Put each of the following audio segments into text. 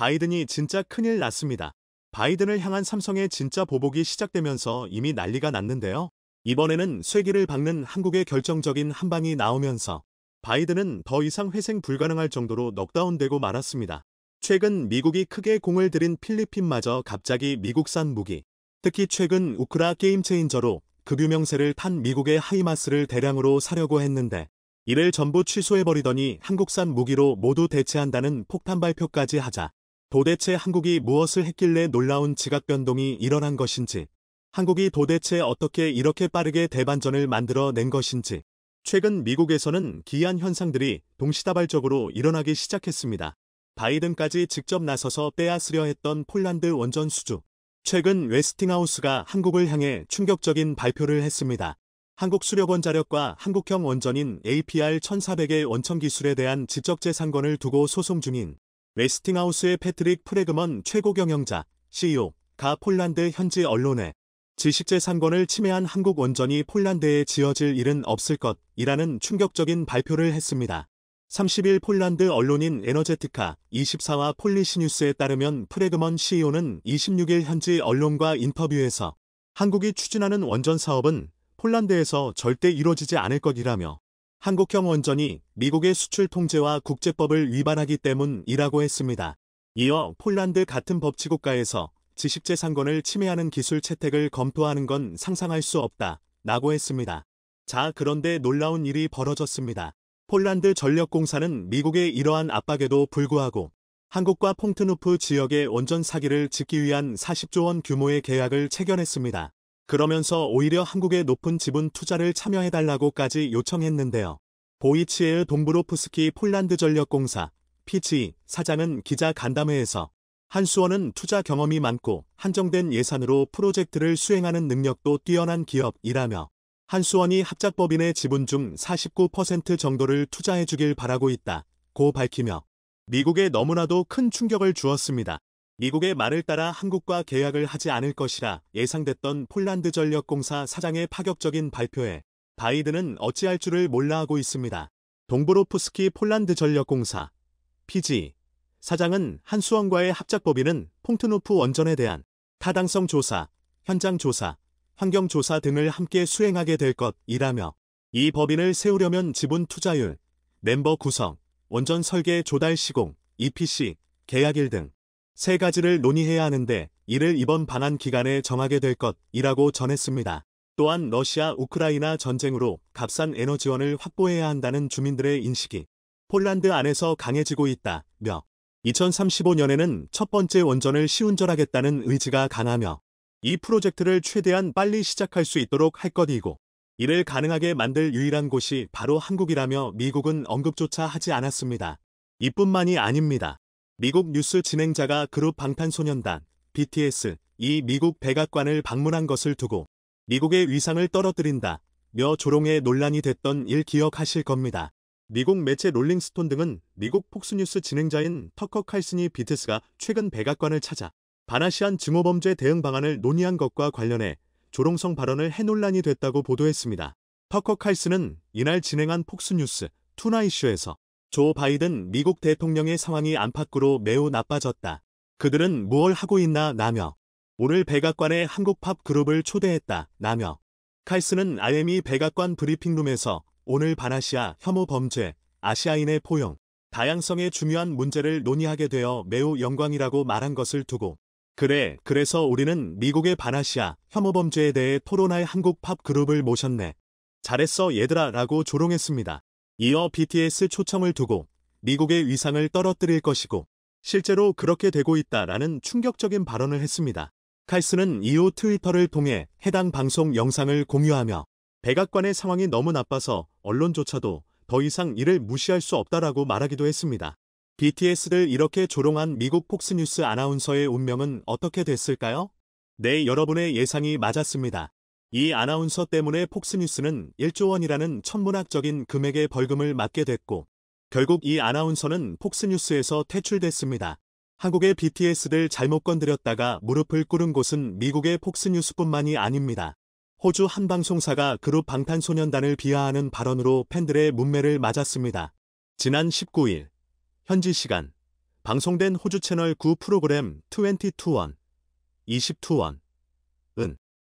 바이든이 진짜 큰일 났습니다. 바이든을 향한 삼성의 진짜 보복이 시작되면서 이미 난리가 났는데요. 이번에는 쇠기를 박는 한국의 결정적인 한 방이 나오면서 바이든은 더 이상 회생 불가능할 정도로 넉다운되고 말았습니다. 최근 미국이 크게 공을 들인 필리핀마저 갑자기 미국산 무기, 특히 최근 우크라 게임 체인저로 급유명세를 탄 미국의 하이마스를 대량으로 사려고 했는데 이를 전부 취소해버리더니 한국산 무기로 모두 대체한다는 폭탄 발표까지 하자 도대체 한국이 무엇을 했길래 놀라운 지각 변동이 일어난 것인지, 한국이 도대체 어떻게 이렇게 빠르게 대반전을 만들어낸 것인지, 최근 미국에서는 기이한 현상들이 동시다발적으로 일어나기 시작했습니다. 바이든까지 직접 나서서 빼앗으려 했던 폴란드 원전 수주. 최근 웨스팅하우스가 한국을 향해 충격적인 발표를 했습니다. 한국 수력원자력과 한국형 원전인 APR-1400의 원천 기술에 대한 지적재산권을 두고 소송 중인 웨스팅하우스의 패트릭 프레그먼 최고 경영자, CEO가 폴란드 현지 언론에 지식재산권을 침해한 한국 원전이 폴란드에 지어질 일은 없을 것이라는 충격적인 발표를 했습니다. 30일 폴란드 언론인 에너제티카 24와 폴리시뉴스에 따르면 프레그먼 CEO는 26일 현지 언론과 인터뷰에서 한국이 추진하는 원전 사업은 폴란드에서 절대 이루어지지 않을 것이라며 한국형 원전이 미국의 수출 통제와 국제법을 위반하기 때문이라고 했습니다. 이어 폴란드 같은 법치국가에서 지식재산권을 침해하는 기술 채택을 검토하는 건 상상할 수 없다라고 했습니다. 자, 그런데 놀라운 일이 벌어졌습니다. 폴란드 전력공사는 미국의 이러한 압박에도 불구하고 한국과 퐁트누프 지역의 원전 사기를 짓기 위한 40조 원 규모의 계약을 체결했습니다. 그러면서 오히려 한국의 높은 지분 투자를 참여해달라고까지 요청했는데요. 보이치에의 동브로프스키 폴란드 전력공사 PGE 사장은 기자 간담회에서 한수원은 투자 경험이 많고 한정된 예산으로 프로젝트를 수행하는 능력도 뛰어난 기업이라며 한수원이 합작법인의 지분 중 49% 정도를 투자해주길 바라고 있다고 밝히며 미국에 너무나도 큰 충격을 주었습니다. 미국의 말을 따라 한국과 계약을 하지 않을 것이라 예상됐던 폴란드 전력공사 사장의 파격적인 발표에 바이든은 어찌할 줄을 몰라 하고 있습니다. 동브로프스키 폴란드 전력공사 PGE 사장은 한수원과의 합작법인은 퐁트누프 원전에 대한 타당성 조사, 현장 조사, 환경 조사 등을 함께 수행하게 될 것이라며 이 법인을 세우려면 지분 투자율, 멤버 구성, 원전 설계 조달 시공, EPC, 계약일 등 세 가지를 논의해야 하는데 이를 이번 방한 기간에 정하게 될 것이라고 전했습니다. 또한 러시아 우크라이나 전쟁으로 값싼 에너지원을 확보해야 한다는 주민들의 인식이 폴란드 안에서 강해지고 있다며 2035년에는 첫 번째 원전을 시운전하겠다는 의지가 강하며 이 프로젝트를 최대한 빨리 시작할 수 있도록 할 것이고 이를 가능하게 만들 유일한 곳이 바로 한국이라며 미국은 언급조차 하지 않았습니다. 이뿐만이 아닙니다. 미국 뉴스 진행자가 그룹 방탄소년단 BTS 이 미국 백악관을 방문한 것을 두고 미국의 위상을 떨어뜨린다며 조롱의 논란이 됐던 일 기억하실 겁니다. 미국 매체 롤링스톤 등은 미국 폭스뉴스 진행자인 터커 칼슨이 BTS가 최근 백악관을 찾아 반아시안 증오범죄 대응 방안을 논의한 것과 관련해 조롱성 발언을 해 논란이 됐다고 보도했습니다. 터커 칼슨은 이날 진행한 폭스뉴스 투나잇쇼에서 조 바이든 미국 대통령의 상황이 안팎으로 매우 나빠졌다. 그들은 무얼 하고 있나 라며 오늘 백악관에 한국 팝 그룹을 초대했다 라며 칼슨은 IME 백악관 브리핑룸에서 오늘 반아시아 혐오 범죄, 아시아인의 포용, 다양성의 중요한 문제를 논의하게 되어 매우 영광이라고 말한 것을 두고 그래서 우리는 미국의 반아시아 혐오 범죄에 대해 토론할 한국 팝 그룹을 모셨네. 잘했어 얘들아 라고 조롱했습니다. 이어 BTS 초청을 두고 미국의 위상을 떨어뜨릴 것이고 실제로 그렇게 되고 있다라는 충격적인 발언을 했습니다. 칼슨은 이후 트위터를 통해 해당 방송 영상을 공유하며 백악관의 상황이 너무 나빠서 언론조차도 더 이상 이를 무시할 수 없다라고 말하기도 했습니다. BTS를 이렇게 조롱한 미국 폭스뉴스 아나운서의 운명은 어떻게 됐을까요? 네, 여러분의 예상이 맞았습니다. 이 아나운서 때문에 폭스뉴스는 1조 원이라는 천문학적인 금액의 벌금을 맞게 됐고 결국 이 아나운서는 폭스뉴스에서 퇴출됐습니다. 한국의 BTS들 잘못 건드렸다가 무릎을 꿇은 곳은 미국의 폭스뉴스뿐만이 아닙니다. 호주 한 방송사가 그룹 방탄소년단을 비하하는 발언으로 팬들의 문매를 맞았습니다. 지난 19일 현지 시간 방송된 호주 채널 9 프로그램 22원, 22원은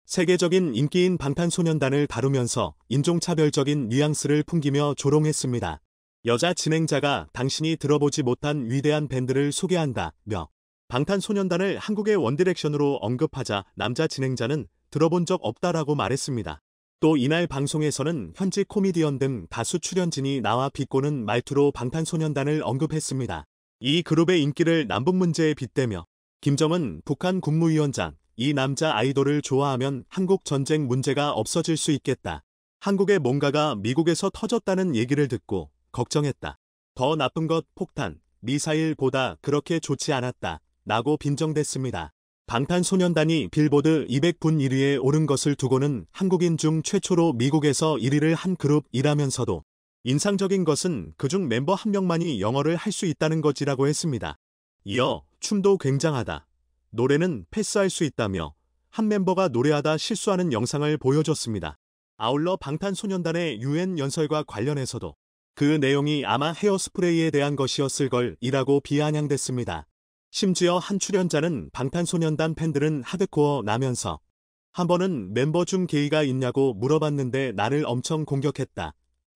세계적인 인기인 방탄소년단을 다루면서 인종차별적인 뉘앙스를 풍기며 조롱했습니다. 여자 진행자가 당신이 들어보지 못한 위대한 밴드를 소개한다며 방탄소년단을 한국의 원디렉션으로 언급하자 남자 진행자는 들어본 적 없다라고 말했습니다. 또 이날 방송에서는 현지 코미디언 등 다수 출연진이 나와 비꼬는 말투로 방탄소년단을 언급했습니다. 이 그룹의 인기를 남북 문제에 빗대며 김정은 북한 국무위원장, 이 남자 아이돌을 좋아하면 한국 전쟁 문제가 없어질 수 있겠다. 한국의 뭔가가 미국에서 터졌다는 얘기를 듣고 걱정했다. 더 나쁜 것 폭탄, 미사일보다 그렇게 좋지 않았다. 라고 빈정댔습니다. 방탄소년단이 빌보드 200분 1위에 오른 것을 두고는 한국인 중 최초로 미국에서 1위를 한 그룹이라면서도 인상적인 것은 그중 멤버 한 명만이 영어를 할 수 있다는 것이라고 했습니다. 이어 춤도 굉장하다. 노래는 패스할 수 있다며 한 멤버가 노래하다 실수하는 영상을 보여줬습니다. 아울러 방탄소년단의 UN 연설과 관련해서도 그 내용이 아마 헤어스프레이에 대한 것이었을 걸이라고 비아냥댔습니다. 심지어 한 출연자는 방탄소년단 팬들은 하드코어 나면서 한 번은 멤버 중 게이가 있냐고 물어봤는데 나를 엄청 공격했다.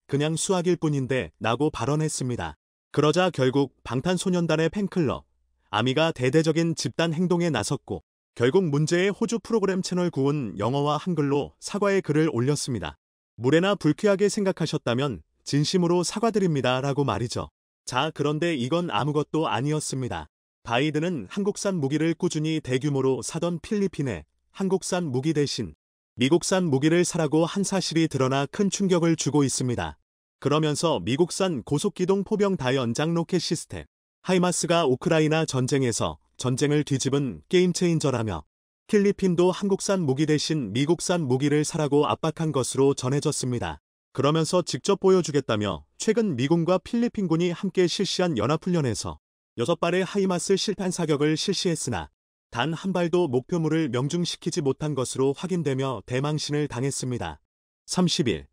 그냥 수학일 뿐인데 라고 발언했습니다. 그러자 결국 방탄소년단의 팬클럽 아미가 대대적인 집단 행동에 나섰고 결국 문제의 호주 프로그램 채널 9은 영어와 한글로 사과의 글을 올렸습니다. 무례나 불쾌하게 생각하셨다면 진심으로 사과드립니다 라고 말이죠. 자, 그런데 이건 아무것도 아니었습니다. 바이든은 한국산 무기를 꾸준히 대규모로 사던 필리핀에 한국산 무기 대신 미국산 무기를 사라고 한 사실이 드러나 큰 충격을 주고 있습니다. 그러면서 미국산 고속기동 포병 다연장 로켓 시스템 하이마스가 우크라이나 전쟁에서 전쟁을 뒤집은 게임체인저라며 필리핀도 한국산 무기 대신 미국산 무기를 사라고 압박한 것으로 전해졌습니다. 그러면서 직접 보여주겠다며 최근 미군과 필리핀군이 함께 실시한 연합훈련에서 6발의 하이마스 실탄 사격을 실시했으나 단 한 발도 목표물을 명중시키지 못한 것으로 확인되며 대망신을 당했습니다. 30일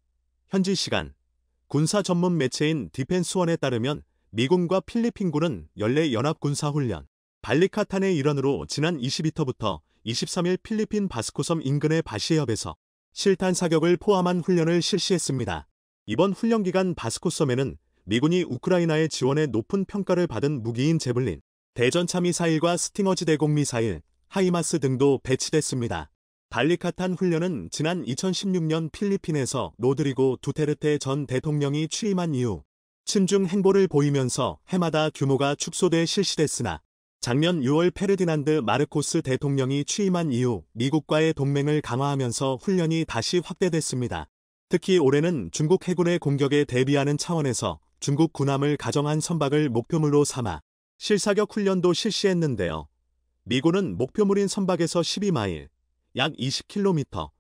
현지 시간 군사 전문 매체인 디펜스원에 따르면 미군과 필리핀군은 연례 연합군사훈련 발리카탄의 일환으로 지난 22터부터 23일 필리핀 바스코섬 인근의 바시해협에서 실탄 사격을 포함한 훈련을 실시했습니다. 이번 훈련 기간 바스코섬에는 미군이 우크라이나의 지원에 높은 평가를 받은 무기인 제블린, 대전차 미사일과 스팅어즈 대공 미사일, 하이마스 등도 배치됐습니다. 발리카탄 훈련은 지난 2016년 필리핀에서 로드리고 두테르테 전 대통령이 취임한 이후 친중 행보를 보이면서 해마다 규모가 축소돼 실시됐으나 작년 6월 페르디난드 마르코스 대통령이 취임한 이후 미국과의 동맹을 강화하면서 훈련이 다시 확대됐습니다. 특히 올해는 중국 해군의 공격에 대비하는 차원에서 중국 군함을 가정한 선박을 목표물로 삼아 실사격 훈련도 실시했는데요. 미군은 목표물인 선박에서 12마일, 약 20km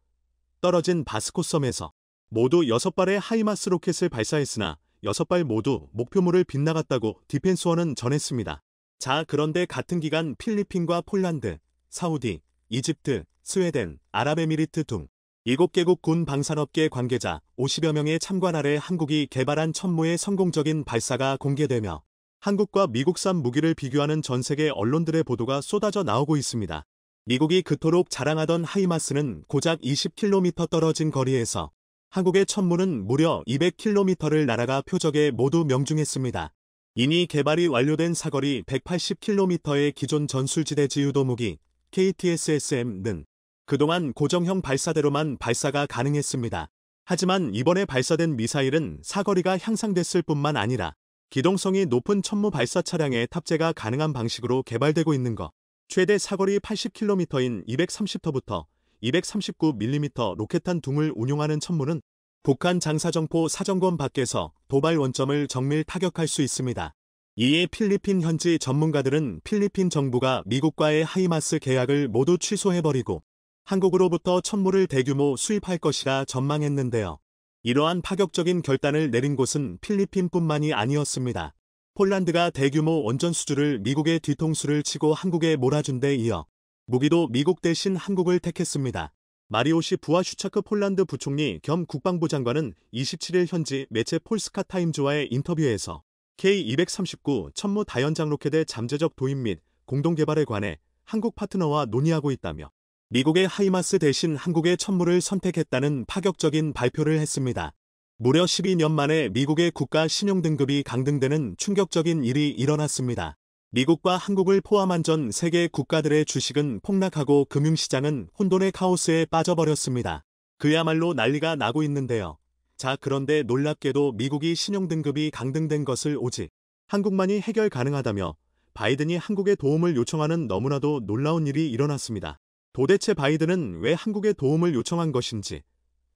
떨어진 바스코섬에서 모두 6발의 하이마스 로켓을 발사했으나 6발 모두 목표물을 빗나갔다고 디펜스원은 전했습니다. 자, 그런데 같은 기간 필리핀과 폴란드, 사우디, 이집트, 스웨덴, 아랍에미리트 등 7개국 군 방산업계 관계자 50여 명의 참관 아래 한국이 개발한 천무의 성공적인 발사가 공개되며 한국과 미국산 무기를 비교하는 전 세계 언론들의 보도가 쏟아져 나오고 있습니다. 미국이 그토록 자랑하던 하이마스는 고작 20km 떨어진 거리에서 한국의 천무는 무려 200km를 날아가 표적에 모두 명중했습니다. 이니 개발이 완료된 사거리 180km의 기존 전술지대 지유도 무기 KTSSM는 그동안 고정형 발사대로만 발사가 가능했습니다. 하지만 이번에 발사된 미사일은 사거리가 향상됐을 뿐만 아니라 기동성이 높은 천무 발사 차량에 탑재가 가능한 방식으로 개발되고 있는 것. 최대 사거리 80km인 230터부터 239mm 로켓탄 둥을 운용하는 천무는 북한 장사정포 사정권 밖에서 도발 원점을 정밀 타격할 수 있습니다. 이에 필리핀 현지 전문가들은 필리핀 정부가 미국과의 하이마스 계약을 모두 취소해버리고 한국으로부터 천무를 대규모 수입할 것이라 전망했는데요. 이러한 파격적인 결단을 내린 곳은 필리핀뿐만이 아니었습니다. 폴란드가 대규모 원전 수주를 미국의 뒤통수를 치고 한국에 몰아준 데 이어 무기도 미국 대신 한국을 택했습니다. 마리오시 부아슈차크 폴란드 부총리 겸 국방부 장관은 27일 현지 매체 폴스카 타임즈와의 인터뷰에서 K239 천무 다연장 로켓의 잠재적 도입 및 공동개발에 관해 한국 파트너와 논의하고 있다며 미국의 하이마스 대신 한국의 천무를 선택했다는 파격적인 발표를 했습니다. 무려 12년 만에 미국의 국가 신용 등급이 강등되는 충격적인 일이 일어났습니다. 미국과 한국을 포함한 전 세계 국가들의 주식은 폭락하고 금융시장은 혼돈의 카오스에 빠져버렸습니다. 그야말로 난리가 나고 있는데요. 자, 그런데 놀랍게도 미국이 신용등급이 강등된 것을 오직 한국만이 해결 가능하다며 바이든이 한국의 도움을 요청하는 너무나도 놀라운 일이 일어났습니다. 도대체 바이든은 왜 한국의 도움을 요청한 것인지,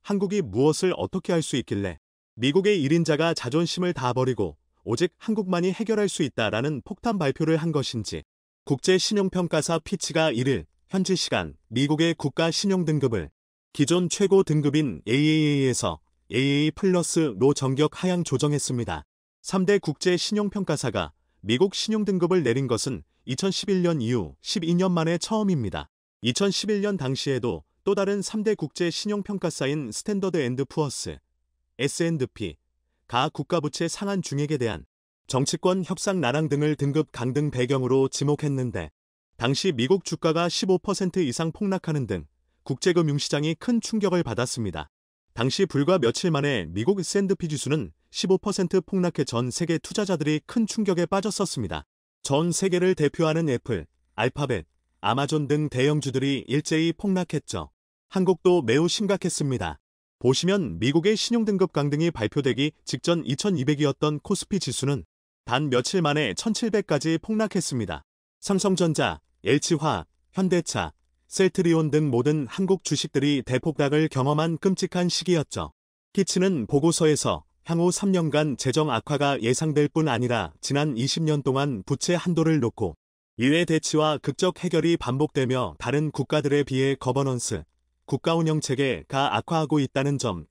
한국이 무엇을 어떻게 할 수 있길래 미국의 1인자가 자존심을 다 버리고 오직 한국만이 해결할 수 있다라는 폭탄 발표를 한 것인지, 국제신용평가사 피치가 1일 현지 시간 미국의 국가 신용등급을 기존 최고 등급인 AAA에서 AA+로 전격 하향 조정했습니다. 3대 국제신용평가사가 미국 신용등급을 내린 것은 2011년 이후 12년 만에 처음입니다. 2011년 당시에도 또 다른 3대 국제신용평가사인 스탠더드 앤드 푸어스, S&P가 국가부채 상한 중액에 대한 정치권 협상 난항 등을 등급 강등 배경으로 지목했는데, 당시 미국 주가가 15% 이상 폭락하는 등 국제금융시장이 큰 충격을 받았습니다. 당시 불과 며칠 만에 미국 S&P 지수는 15% 폭락해 전 세계 투자자들이 큰 충격에 빠졌었습니다. 전 세계를 대표하는 애플, 알파벳, 아마존 등 대형주들이 일제히 폭락했죠. 한국도 매우 심각했습니다. 보시면 미국의 신용등급 강등이 발표되기 직전 2200이었던 코스피 지수는 단 며칠 만에 1700까지 폭락했습니다. 삼성전자, LG화학, 현대차, 셀트리온 등 모든 한국 주식들이 대폭락을 경험한 끔찍한 시기였죠. 피치는 보고서에서 향후 3년간 재정 악화가 예상될 뿐 아니라 지난 20년 동안 부채 한도를 놓고 이외 대치와 극적 해결이 반복되며 다른 국가들에 비해 거버넌스, 국가운영체계가 악화하고 있다는 점을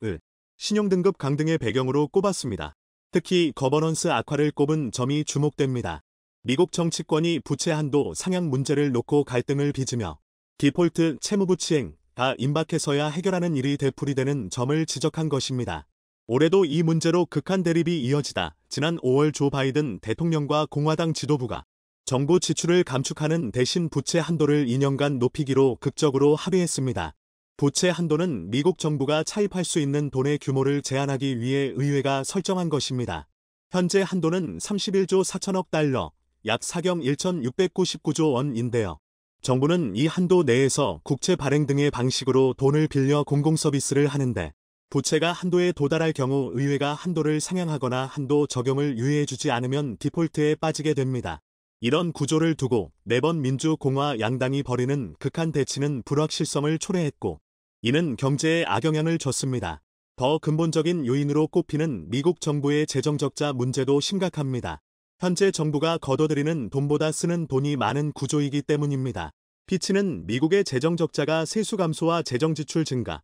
신용등급 강등의 배경으로 꼽았습니다. 특히 거버넌스 악화를 꼽은 점이 주목됩니다. 미국 정치권이 부채 한도 상향 문제를 놓고 갈등을 빚으며 디폴트 채무부치행가 임박해서야 해결하는 일이 되풀이되는 점을 지적한 것입니다. 올해도 이 문제로 극한 대립이 이어지다 지난 5월 조 바이든 대통령과 공화당 지도부가 정부 지출을 감축하는 대신 부채 한도를 2년간 높이기로 극적으로 합의했습니다. 부채 한도는 미국 정부가 차입할 수 있는 돈의 규모를 제한하기 위해 의회가 설정한 것입니다. 현재 한도는 31조 4천억 달러, 약 사경 1,699조 원인데요. 정부는 이 한도 내에서 국채 발행 등의 방식으로 돈을 빌려 공공서비스를 하는데, 부채가 한도에 도달할 경우 의회가 한도를 상향하거나 한도 적용을 유예해주지 않으면 디폴트에 빠지게 됩니다. 이런 구조를 두고 매번 민주, 공화 양당이 벌이는 극한 대치는 불확실성을 초래했고, 이는 경제에 악영향을 줬습니다. 더 근본적인 요인으로 꼽히는 미국 정부의 재정적자 문제도 심각합니다. 현재 정부가 거둬들이는 돈보다 쓰는 돈이 많은 구조이기 때문입니다. 피치는 미국의 재정적자가 세수 감소와 재정지출 증가,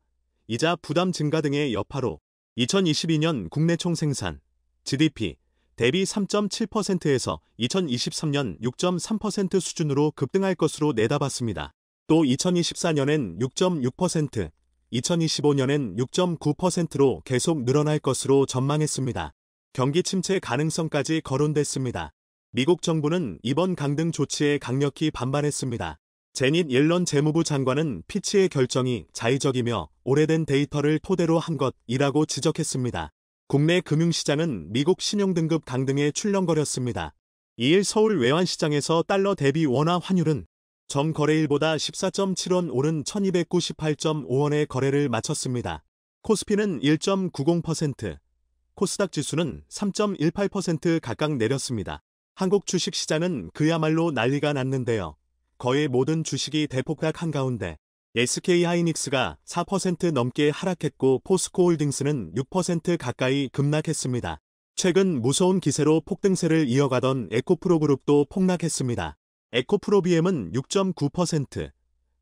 이자 부담 증가 등의 여파로 2022년 국내 총생산, GDP 대비 3.7%에서 2023년 6.3% 수준으로 급등할 것으로 내다봤습니다. 또 2024년엔 6.6%, 2025년엔 6.9%로 계속 늘어날 것으로 전망했습니다. 경기 침체 가능성까지 거론됐습니다. 미국 정부는 이번 강등 조치에 강력히 반발했습니다. 제닛 옐런 재무부 장관은 피치의 결정이 자의적이며 오래된 데이터를 토대로 한 것이라고 지적했습니다. 국내 금융시장은 미국 신용등급 강등에 출렁거렸습니다. 2일 서울 외환시장에서 달러 대비 원화 환율은 전 거래일보다 14.7원 오른 1298.5원의 거래를 마쳤습니다. 코스피는 1.90%, 코스닥 지수는 3.18% 각각 내렸습니다. 한국 주식시장은 그야말로 난리가 났는데요. 거의 모든 주식이 대폭락한 가운데 SK하이닉스가 4% 넘게 하락했고 포스코홀딩스는 6% 가까이 급락했습니다. 최근 무서운 기세로 폭등세를 이어가던 에코프로그룹도 폭락했습니다. 에코프로비엠은 6.9%,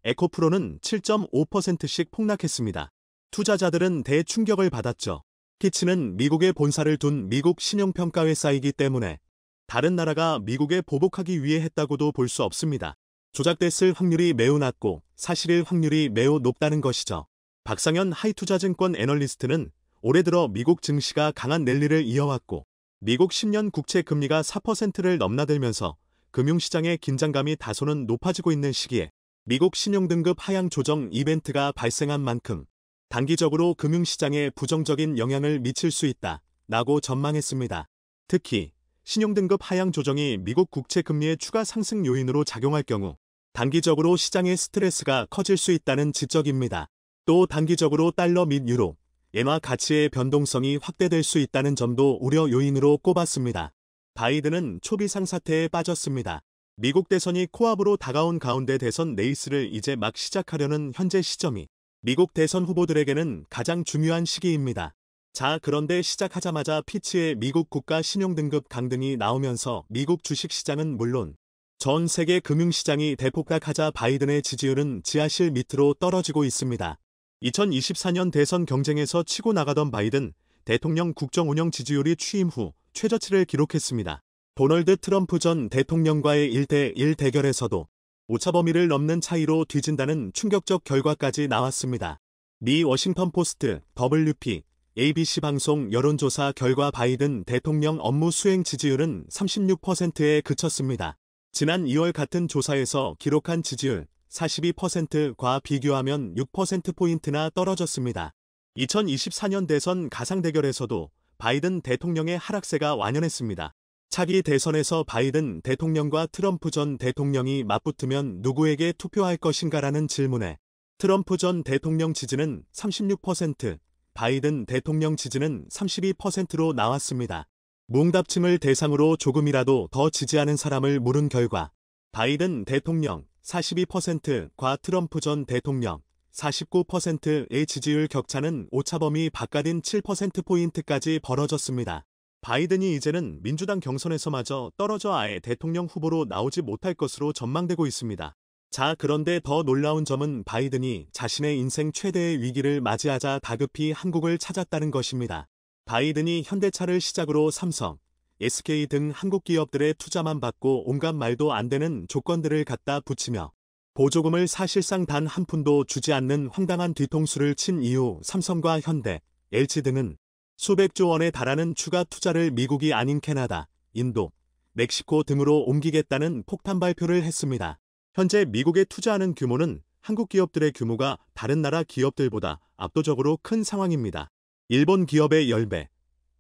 에코프로는 7.5%씩 폭락했습니다. 투자자들은 대충격을 받았죠. 피치는 미국에 본사를 둔 미국 신용평가회사이기 때문에 다른 나라가 미국에 보복하기 위해 했다고도 볼 수 없습니다. 조작됐을 확률이 매우 낮고 사실일 확률이 매우 높다는 것이죠. 박상현 하이투자증권 애널리스트는 올해 들어 미국 증시가 강한 랠리를 이어왔고 미국 10년 국채 금리가 4%를 넘나들면서 금융시장의 긴장감이 다소는 높아지고 있는 시기에 미국 신용등급 하향 조정 이벤트가 발생한 만큼 단기적으로 금융시장에 부정적인 영향을 미칠 수 있다라고 전망했습니다. 특히 신용등급 하향 조정이 미국 국채 금리의 추가 상승 요인으로 작용할 경우 단기적으로 시장의 스트레스가 커질 수 있다는 지적입니다. 또 단기적으로 달러 및 유로, 엔화 가치의 변동성이 확대될 수 있다는 점도 우려 요인으로 꼽았습니다. 바이든은 초비상 사태에 빠졌습니다. 미국 대선이 코앞으로 다가온 가운데 대선 레이스를 이제 막 시작하려는 현재 시점이 미국 대선 후보들에게는 가장 중요한 시기입니다. 자, 그런데 시작하자마자 피치의 미국 국가 신용등급 강등이 나오면서 미국 주식시장은 물론 전 세계 금융시장이 대폭락하자 바이든의 지지율은 지하실 밑으로 떨어지고 있습니다. 2024년 대선 경쟁에서 치고 나가던 바이든 대통령 국정운영 지지율이 취임 후 최저치를 기록했습니다. 도널드 트럼프 전 대통령과의 1대1 대결에서도 오차 범위를 넘는 차이로 뒤진다는 충격적 결과까지 나왔습니다. 미 워싱턴 포스트, WP, ABC 방송 여론조사 결과 바이든 대통령 업무 수행 지지율은 36%에 그쳤습니다. 지난 2월 같은 조사에서 기록한 지지율 42%과 비교하면 6%포인트나 떨어졌습니다. 2024년 대선 가상대결에서도 바이든 대통령의 하락세가 완연했습니다. 차기 대선에서 바이든 대통령과 트럼프 전 대통령이 맞붙으면 누구에게 투표할 것인가라는 질문에 트럼프 전 대통령 지지는 36%, 바이든 대통령 지지는 32%로 나왔습니다. 뭉답층을 대상으로 조금이라도 더 지지하는 사람을 물은 결과 바이든 대통령 42%과 트럼프 전 대통령 49%의 지지율 격차는 오차범위 바깥인 7%포인트까지 벌어졌습니다. 바이든이 이제는 민주당 경선에서마저 떨어져 아예 대통령 후보로 나오지 못할 것으로 전망되고 있습니다. 자, 그런데 더 놀라운 점은 바이든이 자신의 인생 최대의 위기를 맞이하자 다급히 한국을 찾았다는 것입니다. 바이든이 현대차를 시작으로 삼성, SK 등 한국 기업들의 투자만 받고 온갖 말도 안 되는 조건들을 갖다 붙이며 보조금을 사실상 단 한 푼도 주지 않는 황당한 뒤통수를 친 이후 삼성과 현대, LG 등은 수백조 원에 달하는 추가 투자를 미국이 아닌 캐나다, 인도, 멕시코 등으로 옮기겠다는 폭탄 발표를 했습니다. 현재 미국에 투자하는 규모는 한국 기업들의 규모가 다른 나라 기업들보다 압도적으로 큰 상황입니다. 일본 기업의 10배,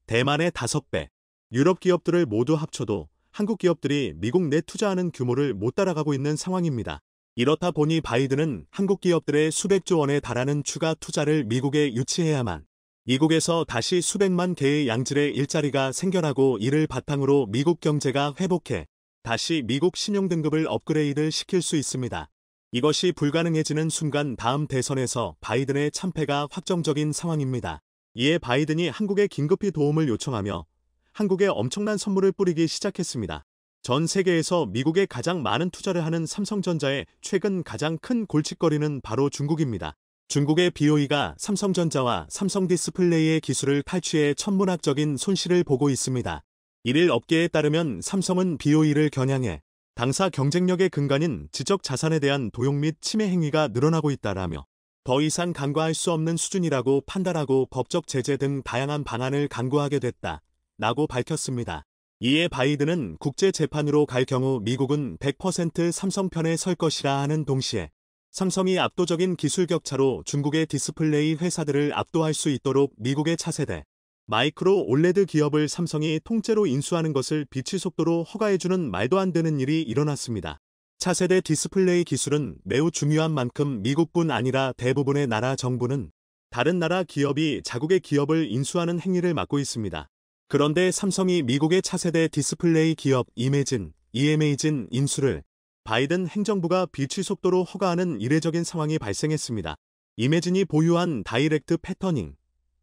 대만의 5배, 유럽 기업들을 모두 합쳐도 한국 기업들이 미국 내 투자하는 규모를 못 따라가고 있는 상황입니다. 이렇다 보니 바이든은 한국 기업들의 수백조 원에 달하는 추가 투자를 미국에 유치해야만 이국에서 다시 수백만 개의 양질의 일자리가 생겨나고 이를 바탕으로 미국 경제가 회복해 다시 미국 신용등급을 업그레이드 시킬 수 있습니다. 이것이 불가능해지는 순간 다음 대선에서 바이든의 참패가 확정적인 상황입니다. 이에 바이든이 한국에 긴급히 도움을 요청하며 한국에 엄청난 선물을 뿌리기 시작했습니다. 전 세계에서 미국에 가장 많은 투자를 하는 삼성전자의 최근 가장 큰 골칫거리는 바로 중국입니다. 중국의 BOE가 삼성전자와 삼성디스플레이의 기술을 탈취해 천문학적인 손실을 보고 있습니다. 이를 업계에 따르면 삼성은 BOE를 겨냥해 당사 경쟁력의 근간인 지적 자산에 대한 도용 및 침해 행위가 늘어나고 있다라며 더 이상 간과할 수 없는 수준이라고 판단하고 법적 제재 등 다양한 방안을 강구하게 됐다라고 밝혔습니다. 이에 바이든은 국제재판으로 갈 경우 미국은 100% 삼성 편에 설 것이라 하는 동시에 삼성이 압도적인 기술 격차로 중국의 디스플레이 회사들을 압도할 수 있도록 미국의 차세대 마이크로 올레드 기업을 삼성이 통째로 인수하는 것을 빛의 속도로 허가해주는 말도 안 되는 일이 일어났습니다. 차세대 디스플레이 기술은 매우 중요한 만큼 미국뿐 아니라 대부분의 나라 정부는 다른 나라 기업이 자국의 기업을 인수하는 행위를 막고 있습니다. 그런데 삼성이 미국의 차세대 디스플레이 기업 EMA진 인수를 바이든 행정부가 빛의 속도로 허가하는 이례적인 상황이 발생했습니다. 이매진이 보유한 다이렉트 패터닝,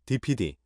DPD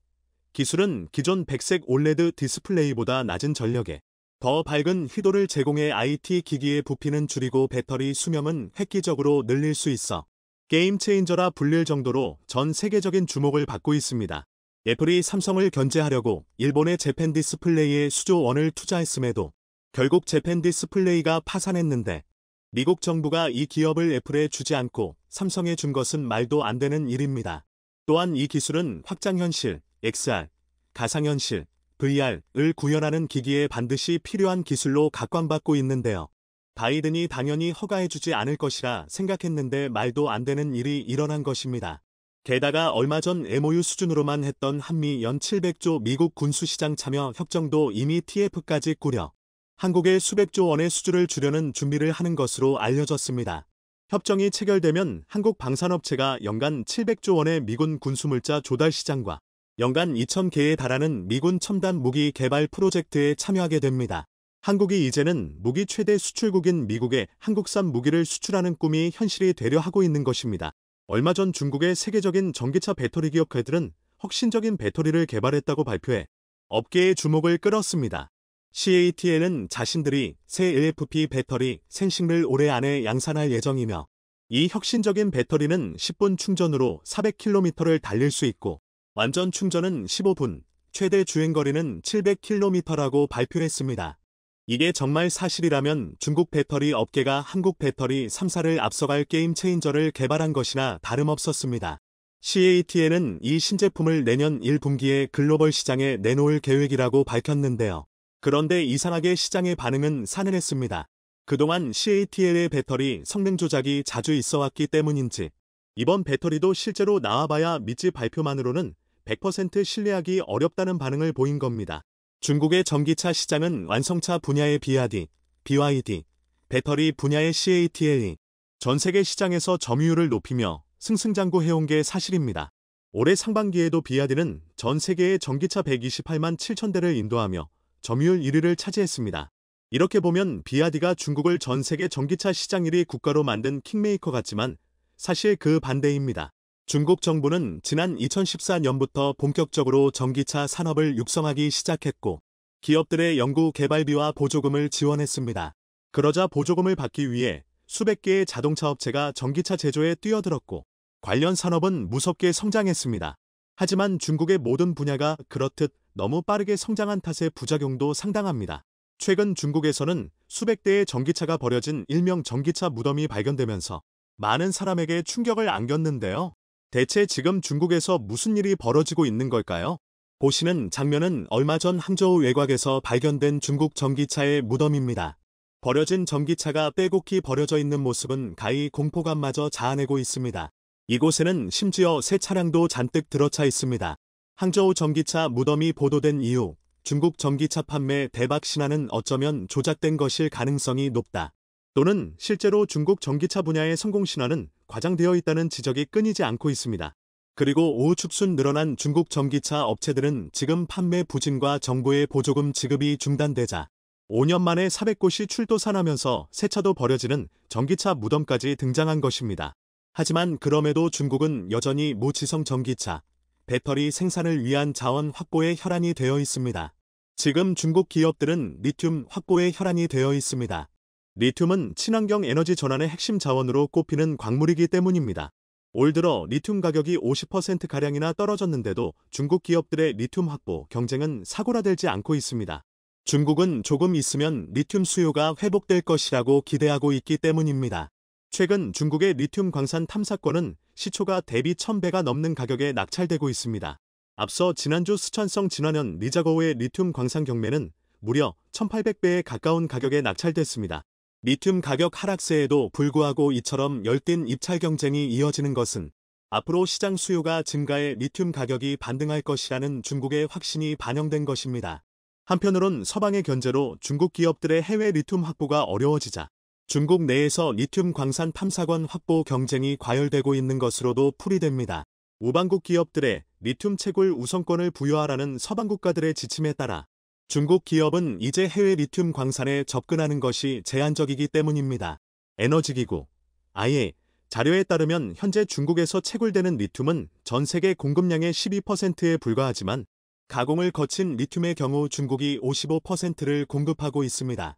기술은 기존 백색 올레드 디스플레이보다 낮은 전력에 더 밝은 휘도를 제공해 IT 기기의 부피는 줄이고 배터리 수명은 획기적으로 늘릴 수 있어 게임 체인저라 불릴 정도로 전 세계적인 주목을 받고 있습니다. 애플이 삼성을 견제하려고 일본의 재팬 디스플레이에 수조 원을 투자했음에도 결국 재팬 디스플레이가 파산했는데 미국 정부가 이 기업을 애플에 주지 않고 삼성에 준 것은 말도 안 되는 일입니다. 또한 이 기술은 확장현실, XR, 가상현실, VR을 구현하는 기기에 반드시 필요한 기술로 각광받고 있는데요. 바이든이 당연히 허가해주지 않을 것이라 생각했는데 말도 안 되는 일이 일어난 것입니다. 게다가 얼마 전 MOU 수준으로만 했던 한미 연 700조 미국 군수시장 참여 협정도 이미 TF까지 꾸려 한국의 수백조 원의 수주를 주려는 준비를 하는 것으로 알려졌습니다. 협정이 체결되면 한국 방산업체가 연간 700조 원의 미군 군수물자 조달 시장과 연간 2,000개에 달하는 미군 첨단 무기 개발 프로젝트에 참여하게 됩니다. 한국이 이제는 무기 최대 수출국인 미국에 한국산 무기를 수출하는 꿈이 현실이 되려 하고 있는 것입니다. 얼마 전 중국의 세계적인 전기차 배터리 기업 회들은 혁신적인 배터리를 개발했다고 발표해 업계의 주목을 끌었습니다. CATL은 자신들이 새 LFP 배터리 센싱을 올해 안에 양산할 예정이며 이 혁신적인 배터리는 10분 충전으로 400km를 달릴 수 있고 완전 충전은 15분, 최대 주행거리는 700km라고 발표했습니다. 이게 정말 사실이라면 중국 배터리 업계가 한국 배터리 3사를 앞서갈 게임 체인저를 개발한 것이나 다름없었습니다. CATL은 이 신제품을 내년 1분기에 글로벌 시장에 내놓을 계획이라고 밝혔는데요. 그런데 이상하게 시장의 반응은 사늘했습니다. 그동안 CATL의 배터리 성능 조작이 자주 있어왔기 때문인지 이번 배터리도 실제로 나와봐야 믿지 발표만으로는 100% 신뢰하기 어렵다는 반응을 보인 겁니다. 중국의 전기차 시장은 완성차 분야의 BYD, 배터리 분야의 CATL이 전 세계 시장에서 점유율을 높이며 승승장구해온 게 사실입니다. 올해 상반기에도 BYD는 전 세계의 전기차 128만 7천 대를 인도하며 점유율 1위를 차지했습니다. 이렇게 보면 BYD가 중국을 전 세계 전기차 시장 1위 국가로 만든 킹메이커 같지만 사실 그 반대입니다. 중국 정부는 지난 2014년부터 본격적으로 전기차 산업을 육성하기 시작했고 기업들의 연구 개발비와 보조금을 지원했습니다. 그러자 보조금을 받기 위해 수백 개의 자동차 업체가 전기차 제조에 뛰어들었고 관련 산업은 무섭게 성장했습니다. 하지만 중국의 모든 분야가 그렇듯 너무 빠르게 성장한 탓의 부작용도 상당합니다. 최근 중국에서는 수백 대의 전기차가 버려진 일명 전기차 무덤이 발견되면서 많은 사람에게 충격을 안겼는데요. 대체 지금 중국에서 무슨 일이 벌어지고 있는 걸까요? 보시는 장면은 얼마 전 항저우 외곽에서 발견된 중국 전기차의 무덤입니다. 버려진 전기차가 빼곡히 버려져 있는 모습은 가히 공포감마저 자아내고 있습니다. 이곳에는 심지어 새 차량도 잔뜩 들어차 있습니다. 항저우 전기차 무덤이 보도된 이후 중국 전기차 판매 대박 신화는 어쩌면 조작된 것일 가능성이 높다. 또는 실제로 중국 전기차 분야의 성공 신화는 과장되어 있다는 지적이 끊이지 않고 있습니다. 그리고 오후축순 늘어난 중국 전기차 업체들은 지금 판매 부진과 정부의 보조금 지급이 중단되자 5년 만에 400곳이 출도산하면서 새 차도 버려지는 전기차 무덤까지 등장한 것입니다. 하지만 그럼에도 중국은 여전히 무지성 전기차, 배터리 생산을 위한 자원 확보에 혈안이 되어 있습니다. 지금 중국 기업들은 리튬 확보에 혈안이 되어 있습니다. 리튬은 친환경 에너지 전환의 핵심 자원으로 꼽히는 광물이기 때문입니다. 올 들어 리튬 가격이 50%가량이나 떨어졌는데도 중국 기업들의 리튬 확보 경쟁은 사고라들지 않고 있습니다. 중국은 조금 있으면 리튬 수요가 회복될 것이라고 기대하고 있기 때문입니다. 최근 중국의 리튬 광산 탐사권은 시초가 대비 1000배가 넘는 가격에 낙찰되고 있습니다. 앞서 지난주 스촨성 진화년 리자거우의 리튬 광산 경매는 무려 1800배에 가까운 가격에 낙찰됐습니다. 리튬 가격 하락세에도 불구하고 이처럼 열띤 입찰 경쟁이 이어지는 것은 앞으로 시장 수요가 증가해 리튬 가격이 반등할 것이라는 중국의 확신이 반영된 것입니다. 한편으론 서방의 견제로 중국 기업들의 해외 리튬 확보가 어려워지자 중국 내에서 리튬 광산 탐사권 확보 경쟁이 과열되고 있는 것으로도 풀이됩니다. 우방국 기업들의 리튬 채굴 우선권을 부여하라는 서방 국가들의 지침에 따라 중국 기업은 이제 해외 리튬 광산에 접근하는 것이 제한적이기 때문입니다. 에너지기구 IEA 자료에 따르면 현재 중국에서 채굴되는 리튬은 전 세계 공급량의 12%에 불과하지만 가공을 거친 리튬의 경우 중국이 55%를 공급하고 있습니다.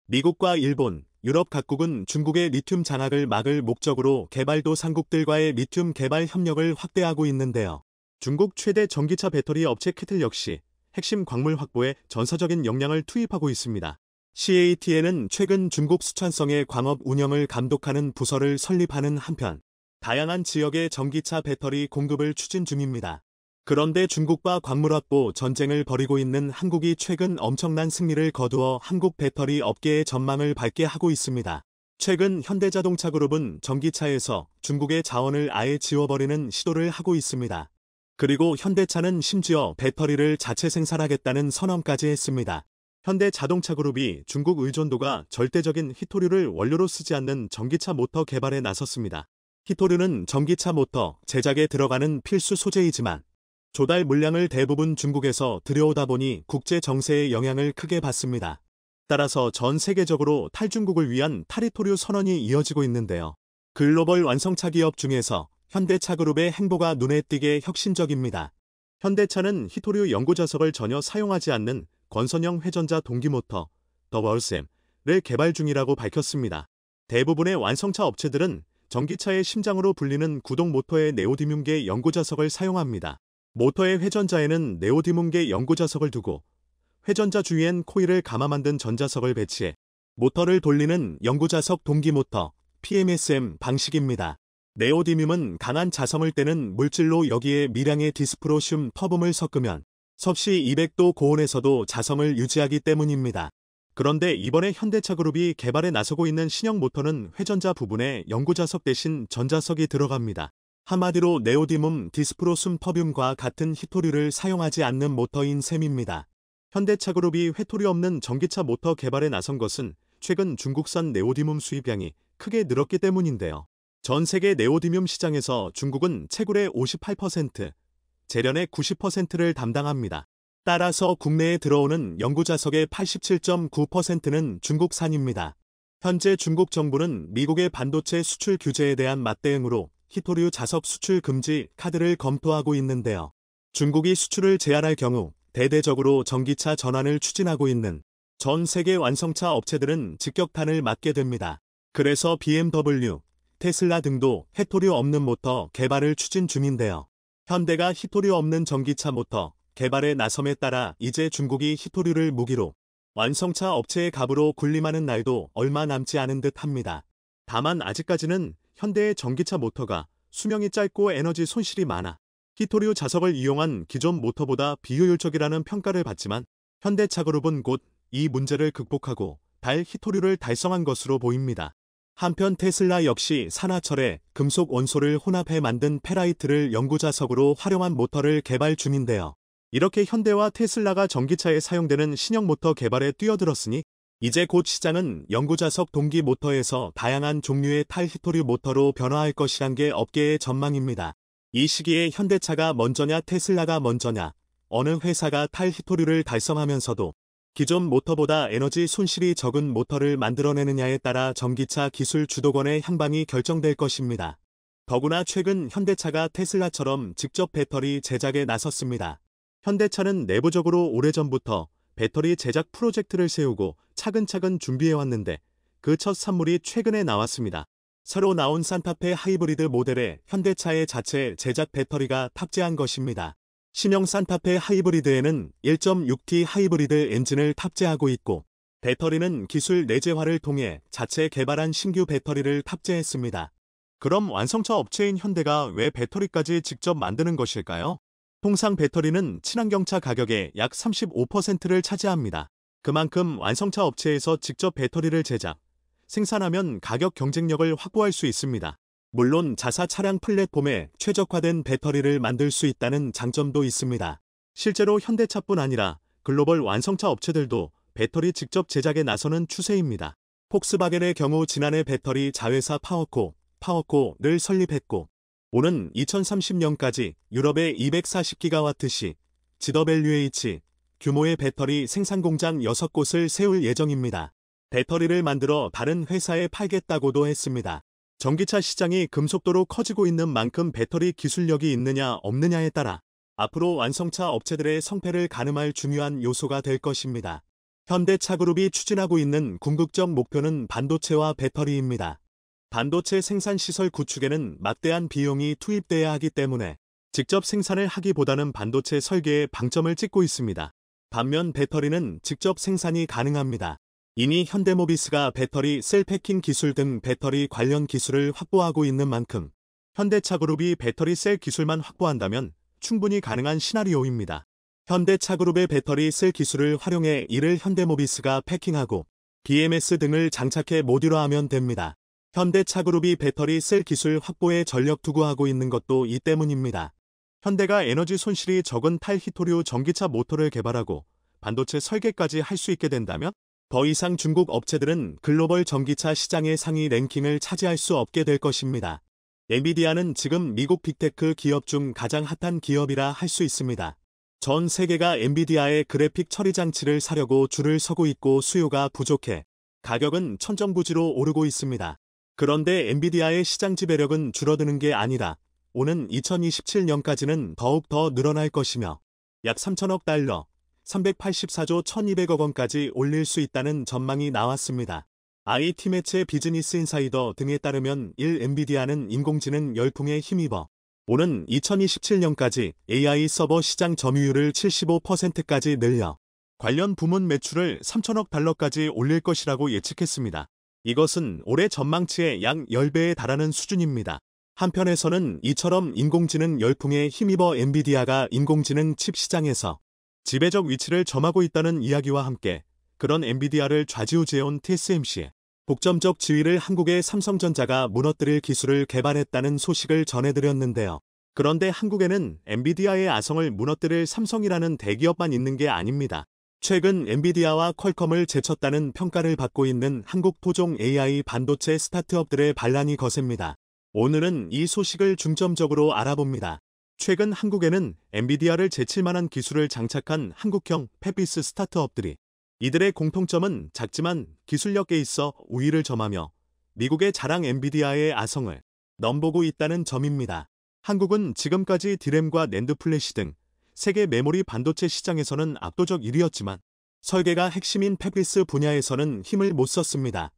미국과 일본, 유럽 각국은 중국의 리튬 장악을 막을 목적으로 개발도상국들과의 리튬 개발 협력을 확대하고 있는데요. 중국 최대 전기차 배터리 업체 캐틀 역시 핵심 광물 확보에 전사적인 역량을 투입하고 있습니다. CATL은 최근 중국 스촨성의 광업 운영을 감독하는 부서를 설립하는 한편 다양한 지역의 전기차 배터리 공급을 추진 중입니다. 그런데 중국과 광물확보 전쟁을 벌이고 있는 한국이 최근 엄청난 승리를 거두어 한국 배터리 업계의 전망을 밝게 하고 있습니다. 최근 현대자동차그룹은 전기차에서 중국의 자원을 아예 지워버리는 시도를 하고 있습니다. 그리고 현대차는 심지어 배터리를 자체 생산하겠다는 선언까지 했습니다. 현대자동차그룹이 중국 의존도가 절대적인 히토류를 원료로 쓰지 않는 전기차 모터 개발에 나섰습니다. 히토류는 전기차 모터 제작에 들어가는 필수 소재이지만 조달 물량을 대부분 중국에서 들여오다 보니 국제 정세의 영향을 크게 받습니다. 따라서 전 세계적으로 탈중국을 위한 탈히토류 선언이 이어지고 있는데요. 글로벌 완성차 기업 중에서 현대차그룹의 행보가 눈에 띄게 혁신적입니다. 현대차는 히토류 연구자석을 전혀 사용하지 않는 건선형 회전자 동기모터 더월샘을 개발 중이라고 밝혔습니다. 대부분의 완성차 업체들은 전기차의 심장으로 불리는 구동 모터의 네오디뮴계 연구자석을 사용합니다. 모터의 회전자에는 네오디뮴계 연구자석을 두고 회전자 주위엔 코일을 감아 만든 전자석을 배치해 모터를 돌리는 연구자석 동기모터 PMSM 방식입니다. 네오디뮴은 강한 자성을 떼는 물질로 여기에 미량의 디스프로슘 퍼붑을 섞으면 섭씨 200도 고온에서도 자성을 유지하기 때문입니다. 그런데 이번에 현대차그룹이 개발에 나서고 있는 신형 모터는 회전자 부분에 연구자석 대신 전자석이 들어갑니다. 한마디로 네오디뮴 디스프로숨 퍼붑과 같은 히토류를 사용하지 않는 모터인 셈입니다. 현대차그룹이 회토리 없는 전기차 모터 개발에 나선 것은 최근 중국산 네오디뮴 수입량이 크게 늘었기 때문인데요. 전 세계 네오디뮴 시장에서 중국은 채굴의 58%, 재련의 90%를 담당합니다. 따라서 국내에 들어오는 연구자석의 87.9%는 중국산입니다. 현재 중국 정부는 미국의 반도체 수출 규제에 대한 맞대응으로 히토류 자석 수출 금지 카드를 검토하고 있는데요. 중국이 수출을 제한할 경우 대대적으로 전기차 전환을 추진하고 있는 전 세계 완성차 업체들은 직격탄을 맞게 됩니다. 그래서 BMW, 테슬라 등도 히토류 없는 모터 개발을 추진 중인데요. 현대가 히토류 없는 전기차 모터 개발에 나섬에 따라 이제 중국이 히토류를 무기로 완성차 업체의 갑으로 군림하는 날도 얼마 남지 않은 듯 합니다. 다만 아직까지는 현대의 전기차 모터가 수명이 짧고 에너지 손실이 많아 히토류 자석을 이용한 기존 모터보다 비효율적이라는 평가를 받지만 현대차그룹은 곧 이 문제를 극복하고 달 히토류를 달성한 것으로 보입니다. 한편 테슬라 역시 산화철에 금속 원소를 혼합해 만든 페라이트를 연구자석으로 활용한 모터를 개발 중인데요. 이렇게 현대와 테슬라가 전기차에 사용되는 신형 모터 개발에 뛰어들었으니 이제 곧 시장은 연구자석 동기 모터에서 다양한 종류의 탈히토류 모터로 변화할 것이란 게 업계의 전망입니다. 이 시기에 현대차가 먼저냐 테슬라가 먼저냐 어느 회사가 탈히토류를 달성하면서도 기존 모터보다 에너지 손실이 적은 모터를 만들어내느냐에 따라 전기차 기술 주도권의 향방이 결정될 것입니다. 더구나 최근 현대차가 테슬라처럼 직접 배터리 제작에 나섰습니다. 현대차는 내부적으로 오래전부터 배터리 제작 프로젝트를 세우고 차근차근 준비해왔는데 그 첫 산물이 최근에 나왔습니다. 새로 나온 산타페 하이브리드 모델에 현대차의 자체 제작 배터리가 탑재한 것입니다. 신형 산타페 하이브리드에는 1.6T 하이브리드 엔진을 탑재하고 있고 배터리는 기술 내재화를 통해 자체 개발한 신규 배터리를 탑재했습니다. 그럼 완성차 업체인 현대가 왜 배터리까지 직접 만드는 것일까요? 통상 배터리는 친환경차 가격의 약 35%를 차지합니다. 그만큼 완성차 업체에서 직접 배터리를 제작, 생산하면 가격 경쟁력을 확보할 수 있습니다. 물론 자사 차량 플랫폼에 최적화된 배터리를 만들 수 있다는 장점도 있습니다. 실제로 현대차뿐 아니라 글로벌 완성차 업체들도 배터리 직접 제작에 나서는 추세입니다. 폭스바겐의 경우 지난해 배터리 자회사 파워코를 설립했고 오는 2030년까지 유럽에 240GW시 GWH 규모의 배터리 생산 공장 6곳을 세울 예정입니다. 배터리를 만들어 다른 회사에 팔겠다고도 했습니다. 전기차 시장이 금속도로 커지고 있는 만큼 배터리 기술력이 있느냐 없느냐에 따라 앞으로 완성차 업체들의 성패를 가늠할 중요한 요소가 될 것입니다. 현대차그룹이 추진하고 있는 궁극적 목표는 반도체와 배터리입니다. 반도체 생산 시설 구축에는 막대한 비용이 투입돼야 하기 때문에 직접 생산을 하기보다는 반도체 설계에 방점을 찍고 있습니다. 반면 배터리는 직접 생산이 가능합니다. 이미 현대모비스가 배터리 셀 패킹 기술 등 배터리 관련 기술을 확보하고 있는 만큼 현대차그룹이 배터리 셀 기술만 확보한다면 충분히 가능한 시나리오입니다. 현대차그룹의 배터리 셀 기술을 활용해 이를 현대모비스가 패킹하고 BMS 등을 장착해 모듈화하면 됩니다. 현대차그룹이 배터리 셀 기술 확보에 전력 투구하고 있는 것도 이 때문입니다. 현대가 에너지 손실이 적은 탈히토류 전기차 모터를 개발하고 반도체 설계까지 할 수 있게 된다면 더 이상 중국 업체들은 글로벌 전기차 시장의 상위 랭킹을 차지할 수 없게 될 것입니다. 엔비디아는 지금 미국 빅테크 기업 중 가장 핫한 기업이라 할 수 있습니다. 전 세계가 엔비디아의 그래픽 처리 장치를 사려고 줄을 서고 있고 수요가 부족해 가격은 천정부지로 오르고 있습니다. 그런데 엔비디아의 시장 지배력은 줄어드는 게 아니라 오는 2027년까지는 더욱 더 늘어날 것이며 약 3천억 달러, 384조 1200억 원까지 올릴 수 있다는 전망이 나왔습니다. IT 매체 비즈니스 인사이더 등에 따르면 엔비디아는 인공지능 열풍에 힘입어 오는 2027년까지 AI 서버 시장 점유율을 75%까지 늘려 관련 부문 매출을 3천억 달러까지 올릴 것이라고 예측했습니다. 이것은 올해 전망치의 약 10배에 달하는 수준입니다. 한편에서는 이처럼 인공지능 열풍에 힘입어 엔비디아가 인공지능 칩 시장에서 지배적 위치를 점하고 있다는 이야기와 함께 그런 엔비디아를 좌지우지해온 TSMC의 독점적 지위를 한국의 삼성전자가 무너뜨릴 기술을 개발했다는 소식을 전해드렸는데요. 그런데 한국에는 엔비디아의 아성을 무너뜨릴 삼성이라는 대기업만 있는 게 아닙니다. 최근 엔비디아와 퀄컴을 제쳤다는 평가를 받고 있는 한국 토종 AI 반도체 스타트업들의 반란이 거셉니다. 오늘은 이 소식을 중점적으로 알아봅니다. 최근 한국에는 엔비디아를 제칠 만한 기술을 장착한 한국형 팹리스 스타트업들이 이들의 공통점은 작지만 기술력에 있어 우위를 점하며 미국의 자랑 엔비디아의 아성을 넘보고 있다는 점입니다. 한국은 지금까지 디램과 낸드 플래시 등 세계 메모리 반도체 시장에서는 압도적 1위였지만 설계가 핵심인 팹리스 분야에서는 힘을 못 썼습니다.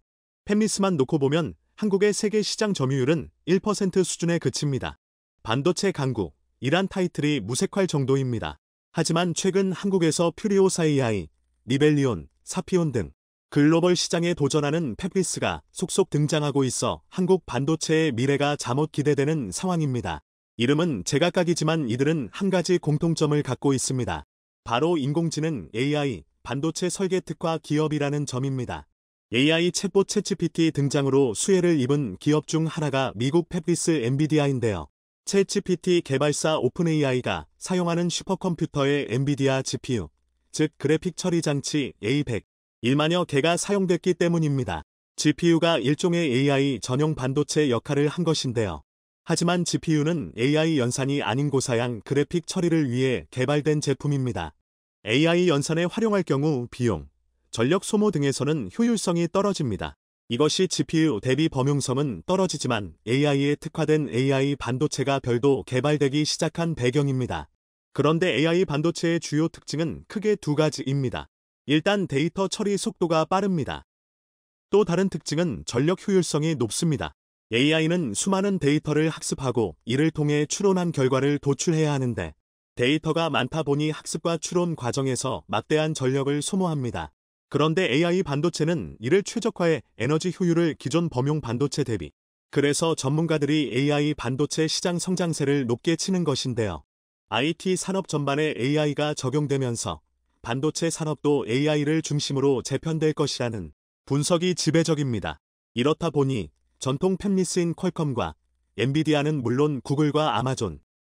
팹리스만 놓고 보면 한국의 세계 시장 점유율은 1% 수준에 그칩니다. 반도체 강국, 이란 타이틀이 무색할 정도입니다. 하지만 최근 한국에서 퓨리오사 AI, 리벨리온, 사피온 등 글로벌 시장에 도전하는 팹리스가 속속 등장하고 있어 한국 반도체의 미래가 잠옷 기대되는 상황입니다. 이름은 제각각이지만 이들은 한 가지 공통점을 갖고 있습니다. 바로 인공지능 AI, 반도체 설계 특화 기업이라는 점입니다. AI 챗봇 챗GPT 등장으로 수혜를 입은 기업 중 하나가 미국 팹리스 엔비디아인데요. 챗GPT 개발사 오픈AI가 사용하는 슈퍼컴퓨터의 엔비디아 GPU, 즉 그래픽 처리 장치 A100, 1만여 개가 사용됐기 때문입니다. GPU가 일종의 AI 전용 반도체 역할을 한 것인데요. 하지만 GPU는 AI 연산이 아닌 고사양 그래픽 처리를 위해 개발된 제품입니다. AI 연산에 활용할 경우 비용, 전력 소모 등에서는 효율성이 떨어집니다. 이것이 GPU 대비 범용성은 떨어지지만 AI에 특화된 AI 반도체가 별도 개발되기 시작한 배경입니다. 그런데 AI 반도체의 주요 특징은 크게 두 가지입니다. 일단 데이터 처리 속도가 빠릅니다. 또 다른 특징은 전력 효율성이 높습니다. AI는 수많은 데이터를 학습하고 이를 통해 추론한 결과를 도출해야 하는데 데이터가 많다 보니 학습과 추론 과정에서 막대한 전력을 소모합니다. 그런데 AI 반도체는 이를 최적화해 에너지 효율을 기존 범용 반도체 대비. 그래서 전문가들이 AI 반도체 시장 성장세를 높게 치는 것인데요. IT 산업 전반에 AI가 적용되면서 반도체 산업도 AI를 중심으로 재편될 것이라는 분석이 지배적입니다. 이렇다 보니 전통 팹리스인 퀄컴과 엔비디아는 물론 구글과 아마존,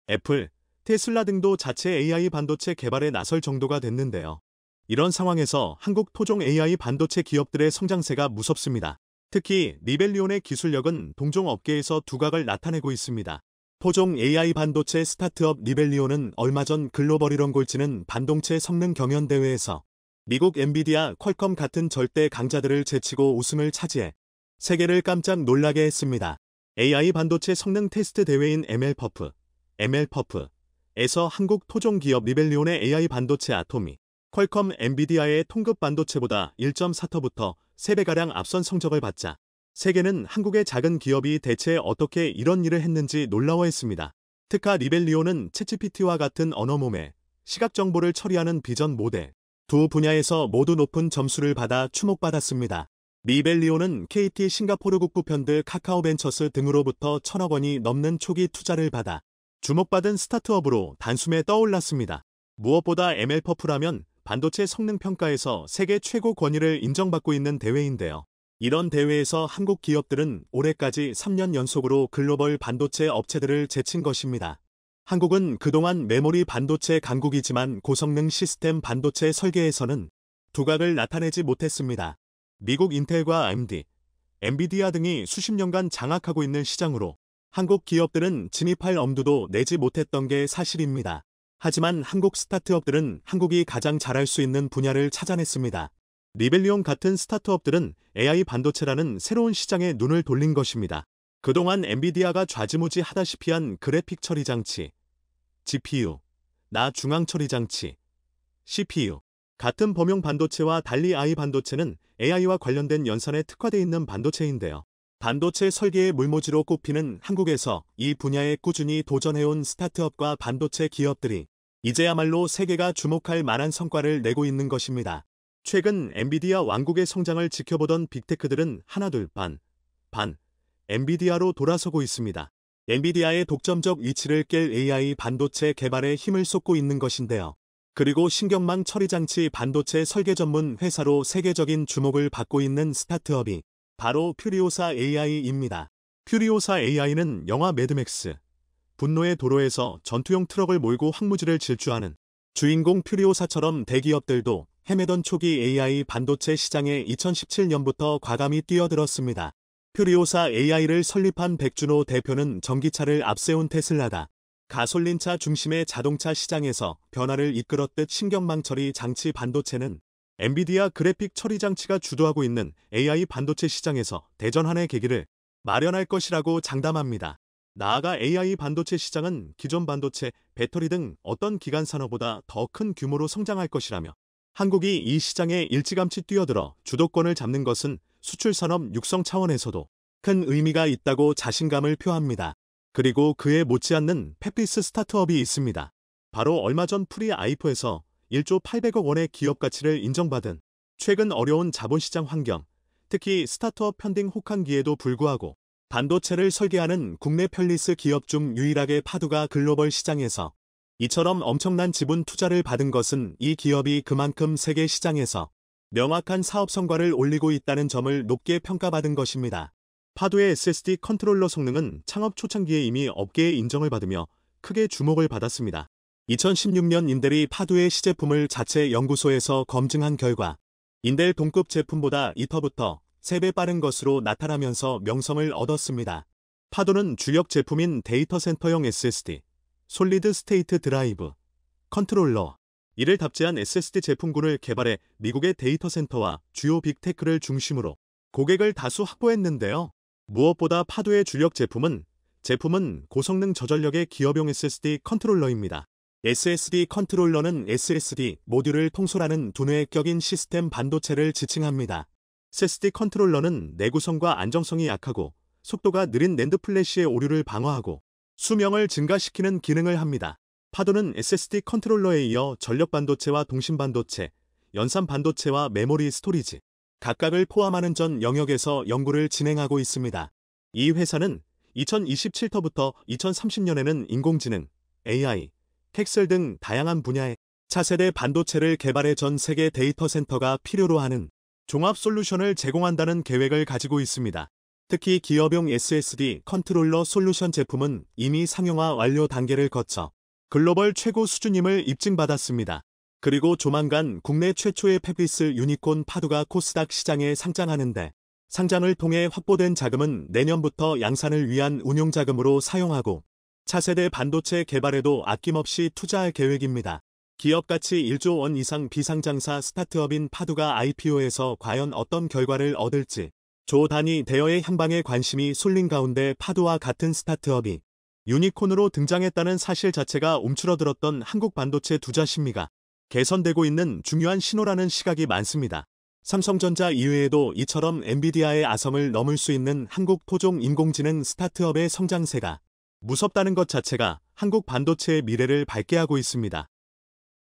애플, 테슬라 등도 자체 AI 반도체 개발에 나설 정도가 됐는데요. 이런 상황에서 한국 토종 AI 반도체 기업들의 성장세가 무섭습니다. 특히 리벨리온의 기술력은 동종 업계에서 두각을 나타내고 있습니다. 토종 AI 반도체 스타트업 리벨리온은 얼마 전 글로벌 이런골치는 반도체 성능 경연 대회에서 미국 엔비디아, 퀄컴 같은 절대 강자들을 제치고 우승을 차지해 세계를 깜짝 놀라게 했습니다. AI 반도체 성능 테스트 대회인 ML퍼프에서 한국 토종 기업 리벨리온의 AI 반도체 아토미, 퀄컴 엔비디아의 통급 반도체보다 1.4터부터 3배가량 앞선 성적을 받자 세계는 한국의 작은 기업이 대체 어떻게 이런 일을 했는지 놀라워했습니다. 특화 리벨리온은 챗GPT와 같은 언어 몸에 시각 정보를 처리하는 비전 모델 두 분야에서 모두 높은 점수를 받아 주목받았습니다. 리벨리온은 KT 싱가포르 국부펀드 카카오벤처스 등으로부터 1,000억 원이 넘는 초기 투자를 받아 주목받은 스타트업으로 단숨에 떠올랐습니다. 무엇보다 ML퍼프라면 반도체 성능 평가에서 세계 최고 권위를 인정받고 있는 대회인데요. 이런 대회에서 한국 기업들은 올해까지 3년 연속으로 글로벌 반도체 업체들을 제친 것입니다. 한국은 그동안 메모리 반도체 강국이지만 고성능 시스템 반도체 설계에서는 두각을 나타내지 못했습니다. 미국 인텔과 AMD, 엔비디아 등이 수십 년간 장악하고 있는 시장으로 한국 기업들은 진입할 엄두도 내지 못했던 게 사실입니다. 하지만 한국 스타트업들은 한국이 가장 잘할 수 있는 분야를 찾아냈습니다. 리벨리온 같은 스타트업들은 AI 반도체라는 새로운 시장에 눈을 돌린 것입니다. 그동안 엔비디아가 좌지무지하다시피 한 그래픽 처리 장치, GPU, 중앙 처리 장치, CPU 같은 범용 반도체와 달리 AI 반도체는 AI와 관련된 연산에 특화되어 있는 반도체인데요. 반도체 설계의 물모지로 꼽히는 한국에서 이 분야에 꾸준히 도전해온 스타트업과 반도체 기업들이 이제야말로 세계가 주목할 만한 성과를 내고 있는 것입니다. 최근 엔비디아 왕국의 성장을 지켜보던 빅테크들은 하나둘 반 엔비디아로 돌아서고 있습니다. 엔비디아의 독점적 위치를 깰 AI 반도체 개발에 힘을 쏟고 있는 것인데요. 그리고 신경망 처리장치 반도체 설계 전문 회사로 세계적인 주목을 받고 있는 스타트업이 바로 퓨리오사 AI입니다. 퓨리오사 AI는 영화 매드맥스, 분노의 도로에서 전투용 트럭을 몰고 황무지를 질주하는 주인공 퓨리오사처럼 대기업들도 헤매던 초기 AI 반도체 시장에 2017년부터 과감히 뛰어들었습니다. 퓨리오사 AI를 설립한 백준호 대표는 전기차를 앞세운 테슬라가 가솔린차 중심의 자동차 시장에서 변화를 이끌었듯 신경망 처리 장치 반도체는 엔비디아 그래픽 처리 장치가 주도하고 있는 AI 반도체 시장에서 대전환의 계기를 마련할 것이라고 장담합니다. 나아가 AI 반도체 시장은 기존 반도체, 배터리 등 어떤 기간 산업보다 더 큰 규모로 성장할 것이라며 한국이 이 시장에 일찌감치 뛰어들어 주도권을 잡는 것은 수출 산업 육성 차원에서도 큰 의미가 있다고 자신감을 표합니다. 그리고 그에 못지않는 펫피스 스타트업이 있습니다. 바로 얼마 전 프리아이프에서 1조 800억 원의 기업 가치를 인정받은 최근 어려운 자본시장 환경, 특히 스타트업 펀딩 혹한기에도 불구하고 반도체를 설계하는 국내 펠리스 기업 중 유일하게 파두가 글로벌 시장에서 이처럼 엄청난 지분 투자를 받은 것은 이 기업이 그만큼 세계 시장에서 명확한 사업 성과를 올리고 있다는 점을 높게 평가받은 것입니다. 파두의 SSD 컨트롤러 성능은 창업 초창기에 이미 업계의 인정을 받으며 크게 주목을 받았습니다. 2016년 인델이 파두의 시제품을 자체 연구소에서 검증한 결과 인델 동급 제품보다 2터부터 3배 빠른 것으로 나타나면서 명성을 얻었습니다. 파두는 주력 제품인 데이터 센터용 SSD, 솔리드 스테이트 드라이브, 컨트롤러, 이를 답지한 SSD 제품군을 개발해 미국의 데이터 센터와 주요 빅테크를 중심으로 고객을 다수 확보했는데요. 무엇보다 파두의 주력 제품은 고성능 저전력의 기업용 SSD 컨트롤러입니다. SSD 컨트롤러는 SSD 모듈을 통솔하는 두뇌격인 시스템 반도체를 지칭합니다. SSD 컨트롤러는 내구성과 안정성이 약하고 속도가 느린 낸드 플래시의 오류를 방어하고 수명을 증가시키는 기능을 합니다. 파두는 SSD 컨트롤러에 이어 전력 반도체와 동심 반도체, 연산 반도체와 메모리 스토리지 각각을 포함하는 전 영역에서 연구를 진행하고 있습니다. 이 회사는 2027터부터 2030년에는 인공지능, AI, 텍셀 등 다양한 분야의 차세대 반도체를 개발해 전 세계 데이터 센터가 필요로 하는 종합 솔루션을 제공한다는 계획을 가지고 있습니다. 특히 기업용 SSD 컨트롤러 솔루션 제품은 이미 상용화 완료 단계를 거쳐 글로벌 최고 수준임을 입증받았습니다. 그리고 조만간 국내 최초의 펫피스 유니콘 파두가 코스닥 시장에 상장하는데 상장을 통해 확보된 자금은 내년부터 양산을 위한 운용자금으로 사용하고 차세대 반도체 개발에도 아낌없이 투자할 계획입니다. 기업가치 1조 원 이상 비상장사 스타트업인 파두가 IPO에서 과연 어떤 결과를 얻을지 조 단위 대여의 향방에 관심이 쏠린 가운데 파두와 같은 스타트업이 유니콘으로 등장했다는 사실 자체가 움츠러들었던 한국 반도체 투자 심리가 개선되고 있는 중요한 신호라는 시각이 많습니다. 삼성전자 이외에도 이처럼 엔비디아의 아성을 넘을 수 있는 한국 토종 인공지능 스타트업의 성장세가 무섭다는 것 자체가 한국 반도체의 미래를 밝게 하고 있습니다.